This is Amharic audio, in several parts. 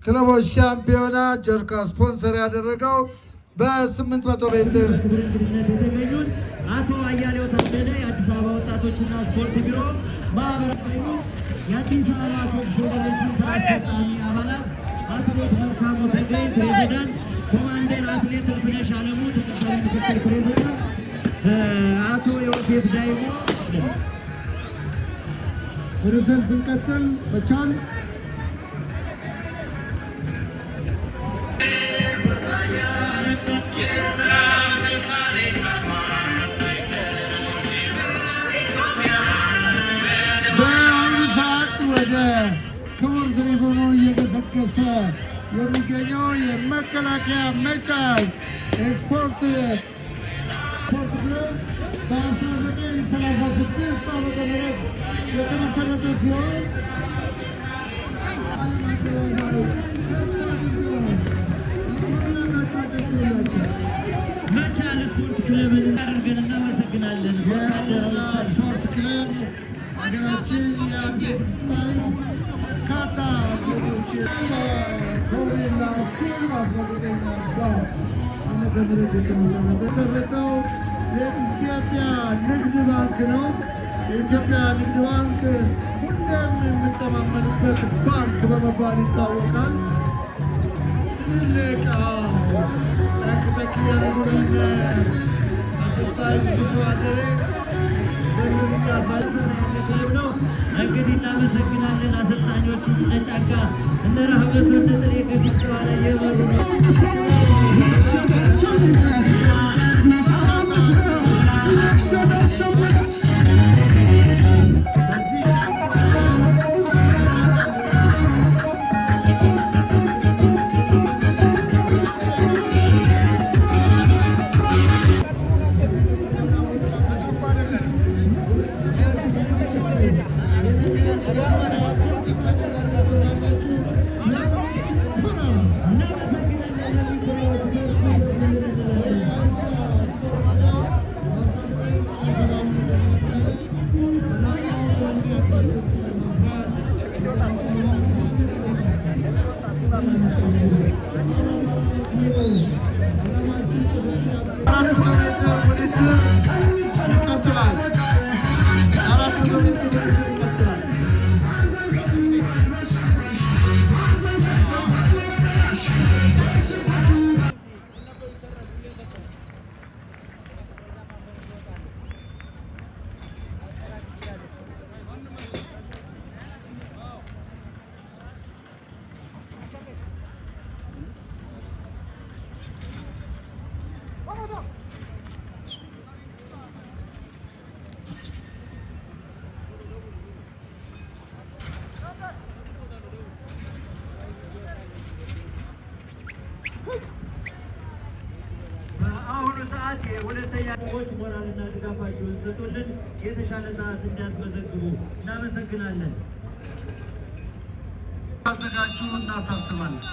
ክለቦች ሻምፒዮና ጀርካ ስፖንሰር ያደረገው በ800 ሜትር አቶ አያሌው ታደለ የአዲስ አበባ ወጣቶችና ስፖርት ቢሮ ማህበራዊ የአዲስ አበባ ፌዴሬሽን ስራ አስፈጻሚ አባላት አትሌት መልካሙ ተገኝ ፕሬዚዳንት፣ ኮማንደር አትሌት እልፍነሽ አለሙ ተቀዳሚ ምክትል ፕሬዚዳንት፣ አቶ ዮሴፍ ዳይሞ ወደ ሰልፍ እንቀጥል መቻል ክቡር ትሪቡኑ እየገሰገሰ የሚገኘው የመከላከያ መቻል ስፖርት ክለብ በ1936 ዓመተ ምህረት የተመሰረተ ሲሆን መቻል ስፖርት ክለብን አድርገን እናመሰግናለን። ስፖርት ክለብ ሀገራችን የአትሌቲክስ በርካታ አትሌቶችን በኮቪድና ዓመተ ምህረት የተመሰረተው የኢትዮጵያ ንግድ ባንክ ነው። የኢትዮጵያ ንግድ ባንክ ሁሌም የምንተማመንበት ባንክ በመባል ይታወቃል። ትልቅ ጠቅጠቅ ያደረጉን አሰልጣኝ ብዙ አደሬ ነው። እንግዲህ እናመሰግናለን። አሰልጣኞቹ እነ ጫካ እነ ረህመት እነ ጥሬ ከፊት በኋላ እየመሩ ነው። በአሁኑ ሰዓት የሁለተኛ ሰዎች ሞራልና ድጋፋቸውን ሰጡልን የተሻለ ሰዓት እንዲያስመዘግቡ እናመሰግናለን። አዘጋጁ እናሳስባለን።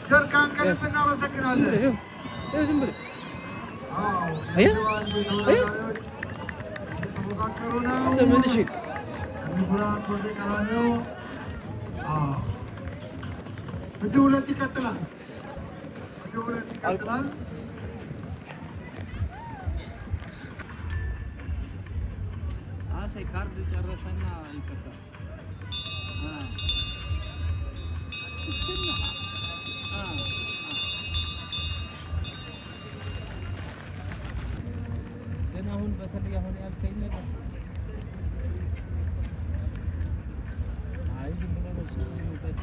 ጀርካን ከልብ እናመሰግናለን። ምድብ ሁለት ይቀጥላል። ካርድ ጨረሰና ይቀጥላል። ግን አሁን በተለይ አሁን ያልከኝ ነገር አይ ዝም ብሎ ነው ሲሉበት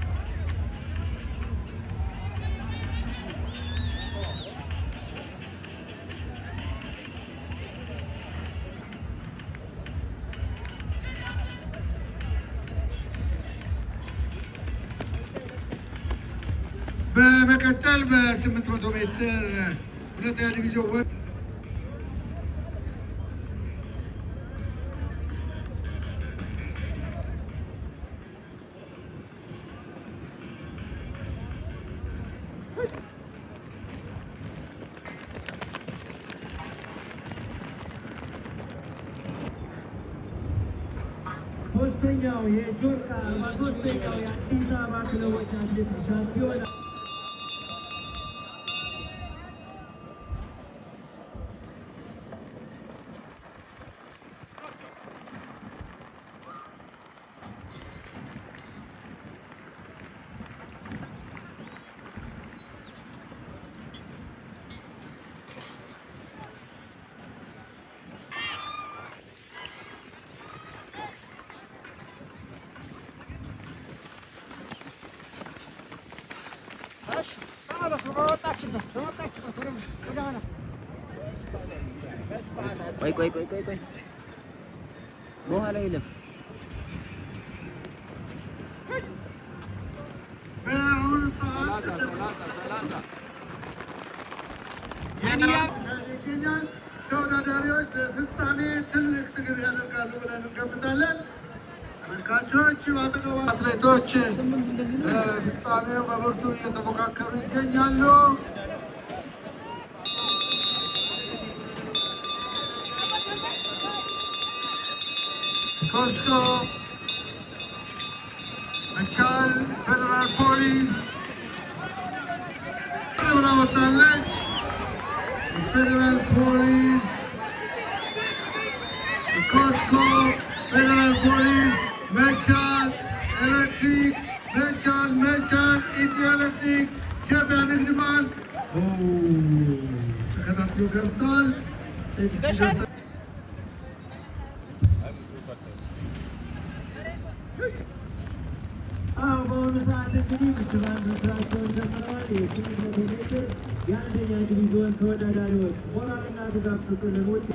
በመቀጠል በ800 ሜትር ሁለተኛ ዲቪዚዮን ወንድ ሶስተኛው የጆርካ 43ኛው የአዲስ አበባ ክለቦች አትሌቲክስ ሻምፒዮና ቆይ በኋላ ይለፍ። በአሁኑ ሰዓት ይገኛል። ተወዳዳሪዎች ለፍጻሜ ትልቅ ትግል ያደርጋሉ ብለን እንገምታለን። ተመልካቾች በአጠገባ አትሌቶች ለፍጻሜው በብርቱ እየተፎካከሩ ይገኛሉ። ኮስኮ መቻል ፌደራል ፖሊስ ብላ ወጣለች። ፌደራል ፖሊስ ኮስኮ ፌደራል ፖሊስ መቻል ኤሌክትሪክ መቻል ኢትዮ ኤሌክትሪክ ኢትዮጵያ ንግድ ባንክ ተከታትሎ ገብቷል። በአሁኑ ሰዓት እንግዲህ ምክባን መስራቸውን ጀምረዋል። የ800 ሜትር የአንደኛ ዲቪዚዮን ተወዳዳሪዎች ሞራልና ድጋፍ ክለቦች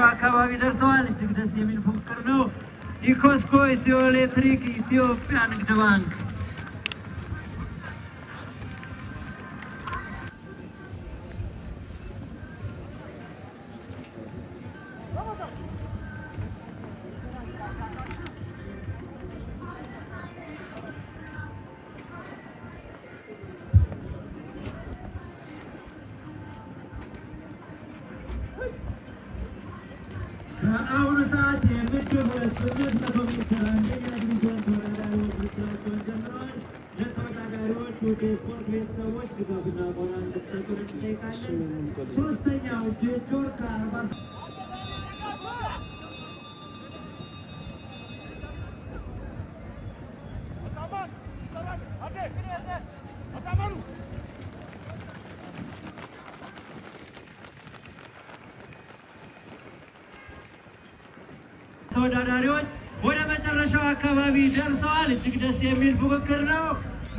አካባቢ ደርሰዋል። እጅግ ደስ የሚል ፉክክር ነው። ኢኮስኮ፣ ኢትዮ ኤሌክትሪክ፣ ኢትዮጵያ ንግድ ባንክ በአሁኑ ሰዓት የምድብ 800 ሜትር አንደኛ ዲቪዚዮን ተወዳዳሪዎች ውድድራቸውን ጀምረዋል። ለተወዳዳሪዎች ወደ ስፖርት ቤተሰቦች ድጋፍና ሞራል እንድትሰጡ እንጠይቃለን። ሶስተኛው ጆርካ 40 ተወዳዳሪዎች ወደ መጨረሻው አካባቢ ደርሰዋል። እጅግ ደስ የሚል ፉክክር ነው።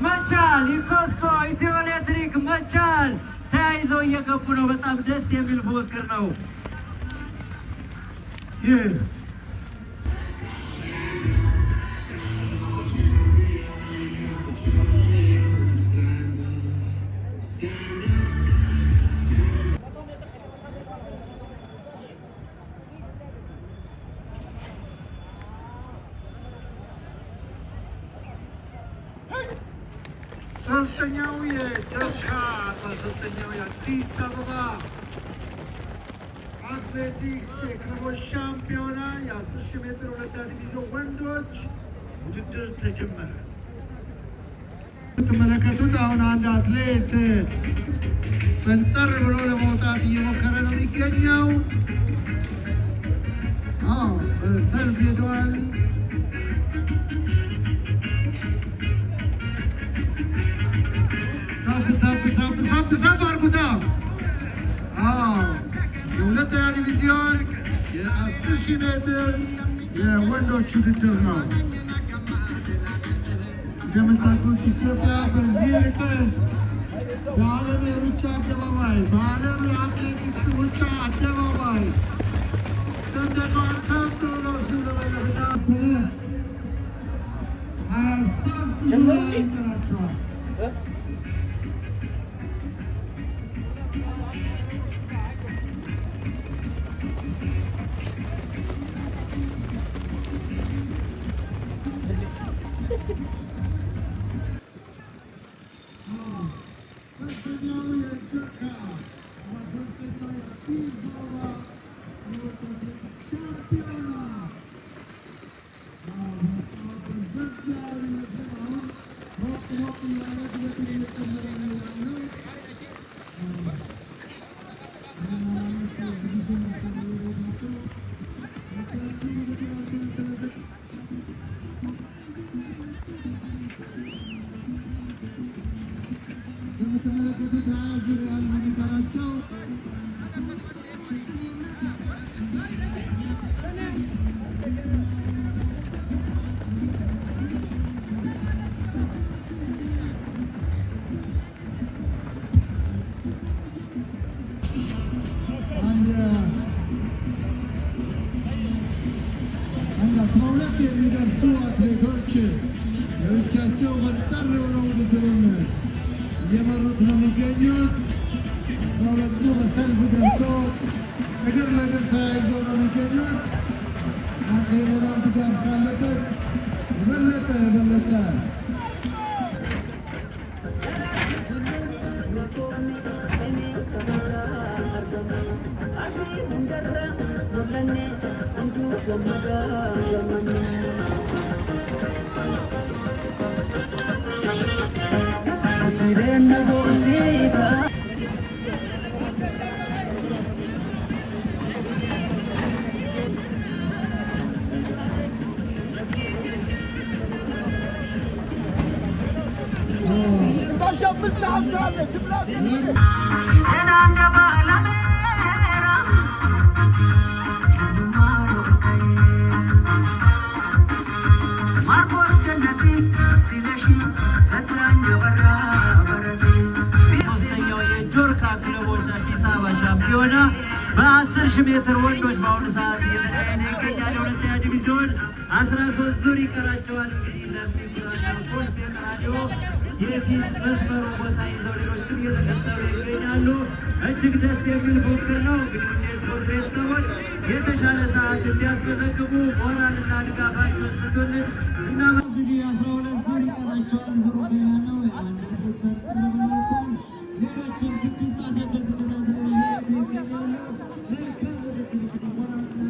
መቻል፣ ኢኮስኮ፣ ኢትዮ ኤሌክትሪክ መቻል ተያይዘው እየገቡ ነው። በጣም ደስ የሚል ፉክክር ነው። ሶስተኛው የጆርካ 13ኛው የአዲስ አበባ አትሌቲክስ የክለቦች ሻምፒዮና የ10,000 ሜትር ሁለተኛ ዲቪዚዮን ወንዶች ውድድር ተጀመረ። የምትመለከቱት አሁን አንድ አትሌት ፈንጠር ብሎ ለመውጣት እየሞከረ ነው የሚገኘው። ሰልፍ ሄደዋል። ሳብ አርጉታ የሁለተኛ ዲቪዚዮን የ10,000 ሜትር የወንዶች ውድድር ነው። እንደምታውቁት ኢትዮጵያ በዚህ ርቀት በዓለም የሩጫ አደባባይ በዓለም የአትሌቲክስ ሩጫ አደባባይ ሰንደቋን ከፍ ብሎ ሲውለበለብና 23 ዙር ይቀራቸዋል። የሚደርሱ አትሌቶች ለብቻቸው ፈጠር ብለው ውድድሩን እየመሩት ነው የሚገኙት። 12ቱ በሰልፍ ገብቶ እግር ለእግር ተያይዘው ነው የሚገኙት። በጣም ድጋፍ ካለበት የበለጠ ሶስተኛው የጆርካ ክለቦች አዲስ አበባ ሻምፒዮና በ10,000 ሜትር ወንዶች በአሁኑ ሰዓት እየተካሄደ ይገኛል። የሁለተኛ ዲቪዚዮን 13 ዙር ይቀራቸዋል። እንግዲህ ለሚጉራቸው ፖሊስ የቀራኒዮ የፊት መስመሩ ቦታ ይዘው ሌሎችም እየተከተሉ ይገኛሉ። እጅግ ደስ የሚል ፉክክር ነው። እንግዲህ የስፖርት ቤተሰቦች የተሻለ ሰዓት እንዲያስመዘግቡ ሞራልና ድጋፋቸውን ስጡልን እና እንግዲህ 12 ዙር ይቀራቸዋል። ዙሩ ገና ነው። ሌሎችም 6 አትሌቶች ተከታትለው ይገኛሉ። መልካም ውድድር ሞራልና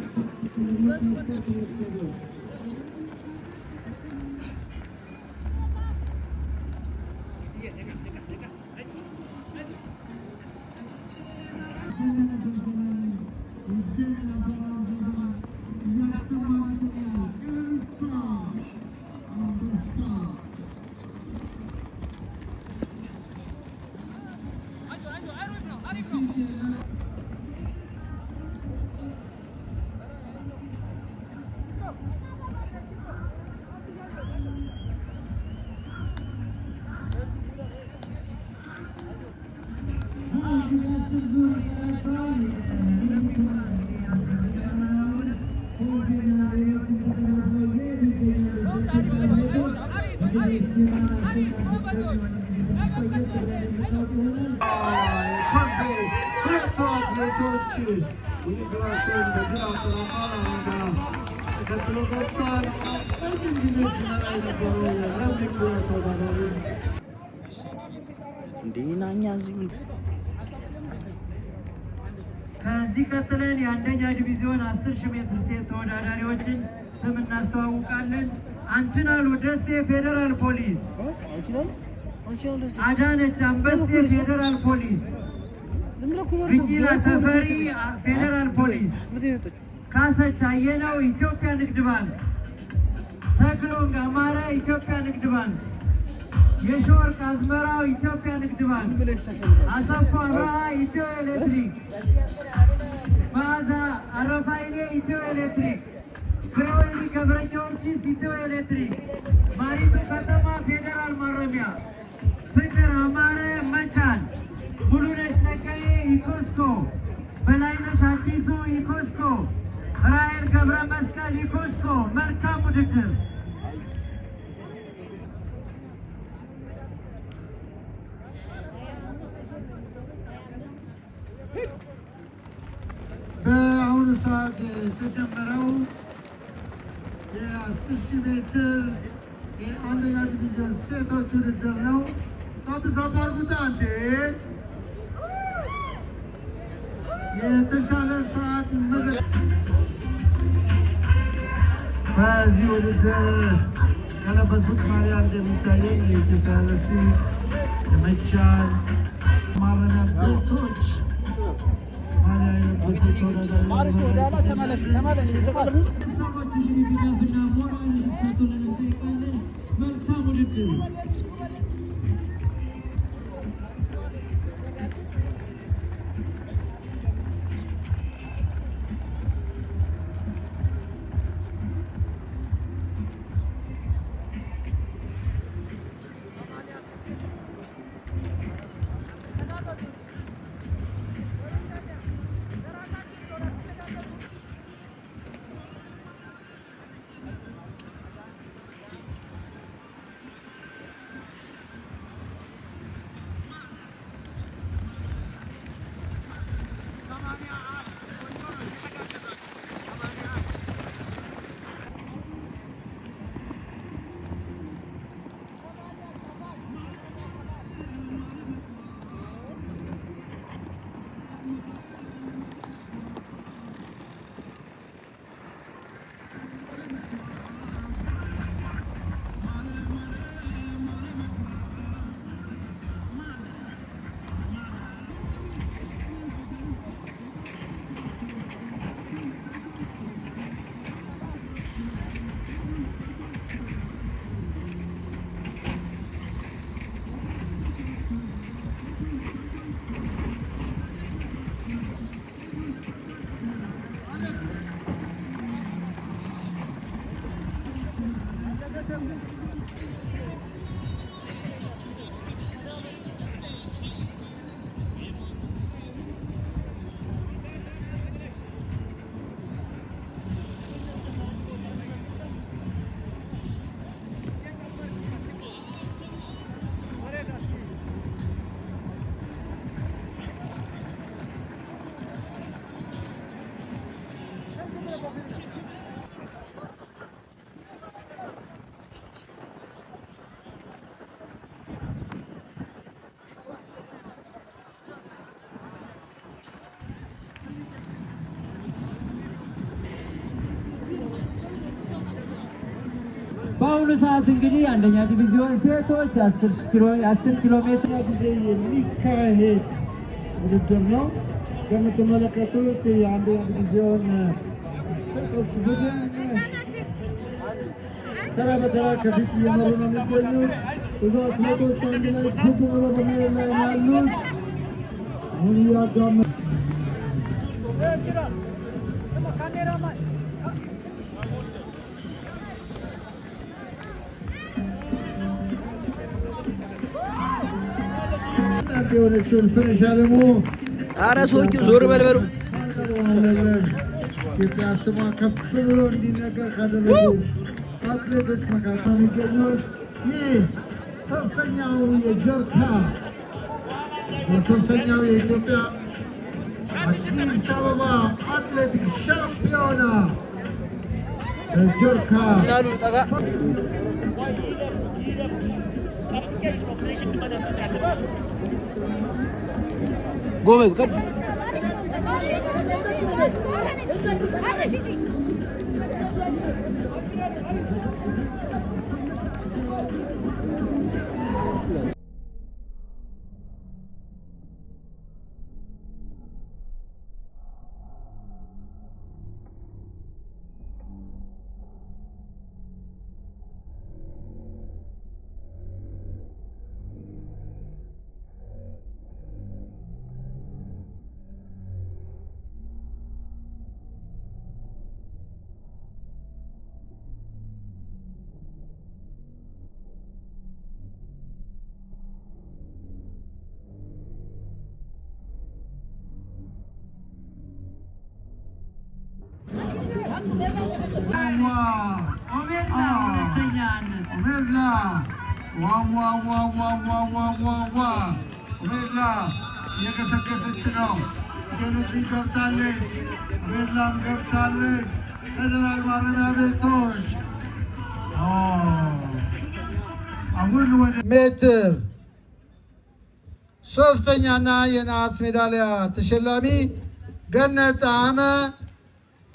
አትሌቶች ውድድራቸውን በግራ ተከትሎ ገብቷል። ረጅም ጊዜ ሲመራ የነበረው ለሚኩራ ተወዳዳሪ ከዚህ ቀጥለን የአንደኛ ዲቪዚዮን 10,000 ሜትር ሴት ተወዳዳሪዎችን ስም እናስተዋውቃለን። አንችናሉ ደሴ ፌዴራል ፖሊስ፣ አዳነች አንበሴ ፌዴራል ፖሊስ፣ ቢቂላ ተፈሪ ፌዴራል ፖሊስ፣ ካሰች አየነው ኢትዮጵያ ንግድ ባንክ፣ ተክሎንግ አማራ ኢትዮጵያ ንግድ ባንክ፣ የሾርቅ አዝመራው ኢትዮጵያ ንግድ ባንክ፣ አሰፋ አብርሃ ኢትዮ ኤሌክትሪክ መዓዛ አረፋይኔ ኢትዮ ኤሌክትሪክ፣ ፍሬወልዲ ገብረ ጊዮርጊስ ኢትዮ ኤሌክትሪክ፣ ማሪቱ ከተማ ፌዴራል ማረሚያ፣ ፍቅር አማረ መቻል፣ ሙሉነሽ ጸጋዬ ኢኮስኮ፣ በላይነሽ አዲሱ ኢኮስኮ፣ ራሔል ገብረ መስቀል ኢኮስኮ። መልካም ውድድር። በአሁኑ ሰዓት የተጀመረው የ10,000 ሜትር የአንደኛ ዲቪዥን ሴቶች ውድድር ነው። ሳብሳባርጉታ እንዴ የተሻለ ሰዓት በዚህ ውድድር ከለበሱት ማሊያ እንደሚታየን የኢትዮጵያ ኤሌክትሪክ የመቻል ማረሚያ ቤቶች ማሊያ የለበሱ ተወዳዳሪዎች ሰዎች እንግዲህ ድጋፍና ሞራል እንዲሰጡልን እንጠይቃለን። መልካም ውድድር። በአሁኑ ሰዓት እንግዲህ አንደኛ ዲቪዥን ሴቶች 10 ኪሎ ሜትር ጊዜ የሚካሄድ ውድድር ነው። እንደምትመለከቱት የአንደኛ ዲቪዥን ሴቶች ቡድን ተራ በተራ ከፊት እየመሩ ነው የሚገኙት። ብዙ አትሌቶች አንድ ላይ ዝግ ብለው በመሄድ ላይ ነው ያሉት። አሁን እያጋመ የሆነችውን ፍሬሽ አለሙ ኧረ ሰውዬው ዞር በልበሉ። ኢትዮጵያ ስሟ ከፍ ብሎ እንዲነገር ካደረጉ አትሌቶች መካከል የሚገኙት ይህ ሶስተኛው የጀርካ በሶስተኛው የኢትዮጵያ አዲስ አበባ አትሌቲክስ ሻምፒዮና ጀርካ ጎበዝ ቀድ ኦሜድላ እየገሰገሰች ነው። ቴሌትሪ ገብታለች። ኦሜድላም ገብታለች። ፌደራል ማረሚያ ቤቶች አሁን ወደ ሜትር ሶስተኛና የነሐስ ሜዳሊያ ተሸላሚ ገነት ጣዕመ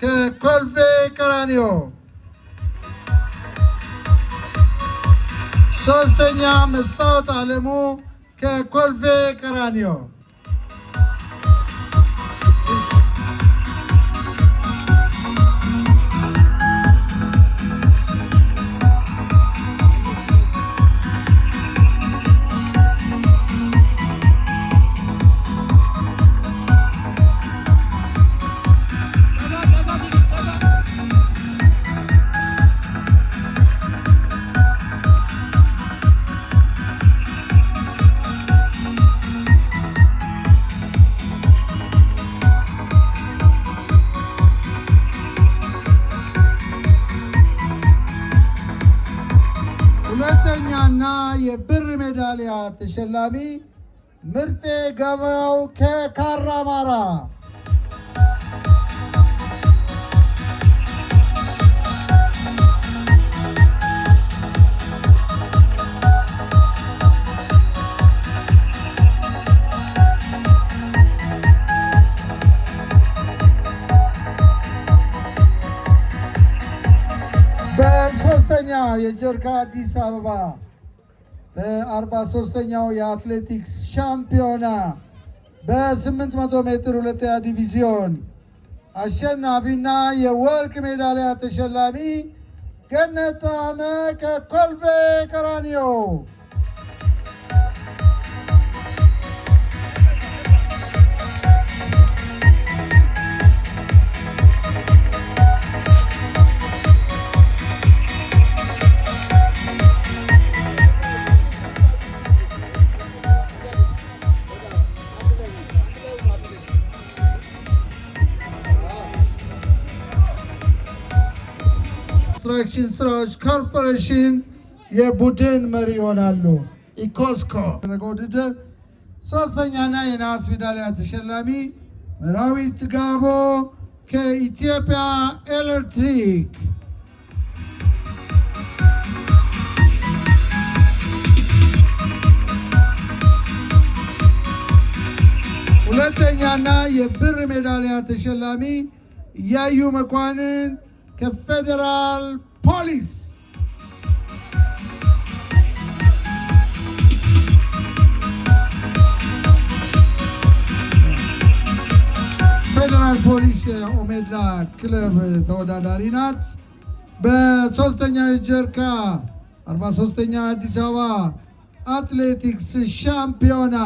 ከኮልፌ ቀራኒዮ፣ ሶስተኛ መስታወት አለሙ ከኮልፌ ቀራኒዮ። ሁለተኛና የብር ሜዳሊያ ተሸላሚ ምርጤ ገበያው ከካራማራ፣ በሶስተኛ የጀርካ አዲስ አበባ በ43ኛው የአትሌቲክስ ሻምፒዮና በ800 ሜትር ሁለተኛ ዲቪዚዮን አሸናፊና የወርቅ ሜዳሊያ ተሸላሚ ገነት ጣዕመ ከኮልፌ ቀራኒዮ። ኮንስትራክሽን ስራዎች ኮርፖሬሽን የቡድን መሪ ይሆናሉ። ኢኮስኮ ውድድር ሶስተኛና የነሐስ ሜዳሊያ ተሸላሚ መራዊት ጋቦ ከኢትዮጵያ ኤሌክትሪክ፣ ሁለተኛና የብር ሜዳሊያ ተሸላሚ እያዩ መኳንን ከፌደራል ፖሊስ፣ ፌደራል ፖሊስ ኦሜድላ ክለብ ተወዳዳሪ ናት። በሶስተኛው የጀርካ 43ኛ አዲስ አበባ አትሌቲክስ ሻምፒዮና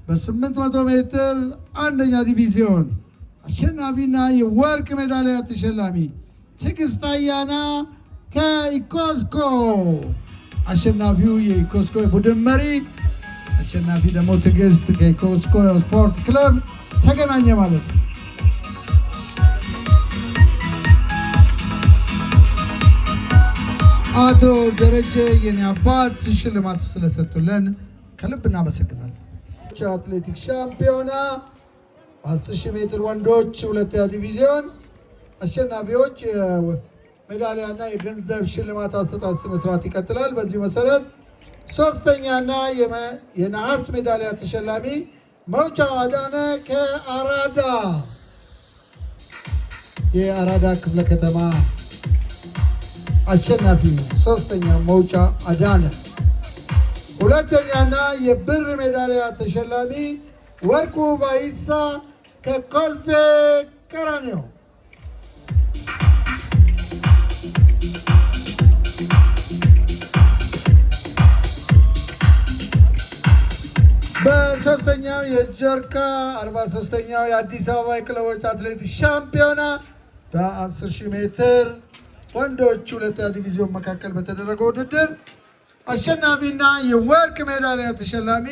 በ800 ሜትር አንደኛ ዲቪዚዮን አሸናፊና የወርቅ ሜዳሊያ ተሸላሚ ትዕግስት አያና ከኢኮስኮ፣ አሸናፊው የኢኮስኮ ቡድን መሪ፣ አሸናፊ ደግሞ ትዕግስት ከኢኮስኮ ስፖርት ክለብ ተገናኘ ማለት ነው። አቶ ደረጀ የኔ አባት ሽልማት ስለሰጡልን ከልብ እናመሰግናለን። አትሌቲክስ ሻምፒዮና 10,000 ሜትር ወንዶች ሁለተኛ ዲቪዚዮን አሸናፊዎች ሜዳሊያና የገንዘብ ሽልማት አሰጣጥ ስነ ስርዓት ይቀጥላል። በዚህ መሰረት ሶስተኛና የነሐስ ሜዳሊያ ተሸላሚ መውጫ አዳነ ከአራዳ፣ የአራዳ ክፍለ ከተማ አሸናፊ ሶስተኛ መውጫ አዳነ። ሁለተኛና የብር ሜዳሊያ ተሸላሚ ወርቁ ባይሳ ከኮልፌ ቀራኒዮ። በሶስተኛው የጀርካ 43ኛው የአዲስ አበባ የክለቦች አትሌቲክስ ሻምፒዮና በ10,000 ሜትር ወንዶች ሁለተኛ ዲቪዚዮን መካከል በተደረገው ውድድር አሸናፊና የወርቅ ሜዳሊያ ተሸላሚ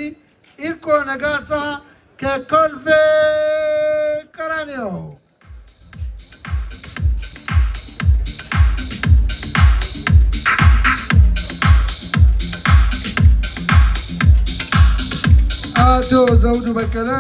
ኢርኮ ነጋሳ ከኮልፌ ቀራኒዮ። ዘውዱ በቀለ